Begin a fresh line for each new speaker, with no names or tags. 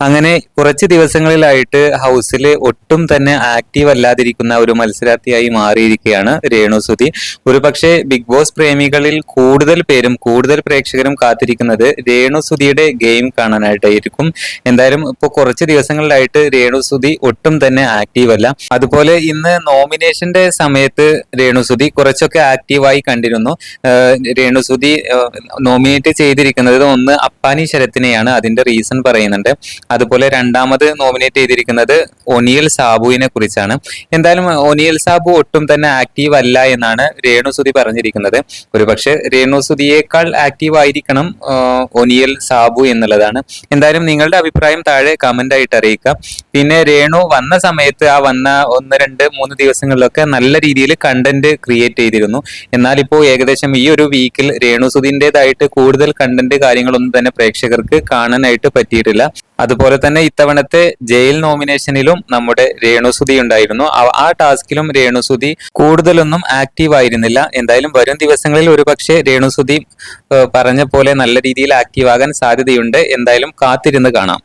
അങ്ങനെ കുറച്ച് ദിവസങ്ങളിലായിട്ട് ഹൗസിൽ ഒട്ടും തന്നെ ആക്റ്റീവ് അല്ലാതിരിക്കുന്ന ഒരു മത്സരാർത്ഥിയായി മാറിയിരിക്കുകയാണ് രേണുസുതി. ഒരുപക്ഷെ ബിഗ് ബോസ് പ്രേമികളിൽ കൂടുതൽ പേരും കൂടുതൽ പ്രേക്ഷകരും കാത്തിരിക്കുന്നത് രേണുസുതിയുടെ ഗെയിം കാണാനായിട്ടായിരിക്കും. എന്തായാലും ഇപ്പോൾ കുറച്ച് ദിവസങ്ങളിലായിട്ട് രേണുസുതി ഒട്ടും തന്നെ ആക്റ്റീവ് അല്ല. അതുപോലെ ഇന്ന് നോമിനേഷന്റെ സമയത്ത് രേണുസുതി കുറച്ചൊക്കെ ആക്റ്റീവായി കണ്ടിരുന്നു. രേണുസുതി നോമിനേറ്റ് ചെയ്തിരിക്കുന്നത് ഒന്ന് അപ്പാനി ശരത്തിനെയാണ്. അതിന്റെ റീസൺ പറയുന്നുണ്ട്. അതുപോലെ രണ്ടാമത് നോമിനേറ്റ് ചെയ്തിരിക്കുന്നത് ഒനിയൽ സാബുവിനെ കുറിച്ചാണ്. എന്തായാലും ഒനിയൽ സാബു ഒട്ടും തന്നെ ആക്റ്റീവ് അല്ല എന്നാണ് രേണുസുതി പറഞ്ഞിരിക്കുന്നത്. ഒരുപക്ഷെ രേണുസുതിയേക്കാൾ ആക്റ്റീവ് ആയിരിക്കണം ഒനിയൽ സാബു എന്നുള്ളതാണ്. എന്തായാലും നിങ്ങളുടെ അഭിപ്രായം താഴെ കമന്റ് ആയിട്ട് അറിയിക്കുക. പിന്നെ രേണു വന്ന സമയത്ത് വന്ന 1-2-3 ദിവസങ്ങളിലൊക്കെ നല്ല രീതിയിൽ കണ്ടന്റ് ക്രിയേറ്റ് ചെയ്തിരുന്നു. എന്നാൽ ഇപ്പോൾ ഏകദേശം ഈ ഒരു വീക്കിൽ രേണുസുതിൻ്റെതായിട്ട് കൂടുതൽ കണ്ടന്റ് കാര്യങ്ങളൊന്നും തന്നെ പ്രേക്ഷകർക്ക് കാണാനായിട്ട് പറ്റിയിട്ടില്ല. അതുപോലെ തന്നെ ഇത്തവണത്തെ ജയിൽ നോമിനേഷനിലും നമ്മുടെ രേണുസുതി ഉണ്ടായിരുന്നു. ആ ടാസ്കിലും രേണുസുതി കൂടുതലൊന്നും ആക്റ്റീവ് ആയിരുന്നില്ല. എന്തായാലും വരും ദിവസങ്ങളിൽ ഒരുപക്ഷെ രേണുസുതി പറഞ്ഞ പോലെ നല്ല രീതിയിൽ ആക്റ്റീവ് ആകാൻ സാധ്യതയുണ്ട്. എന്തായാലും കാത്തിരുന്ന് കാണാം.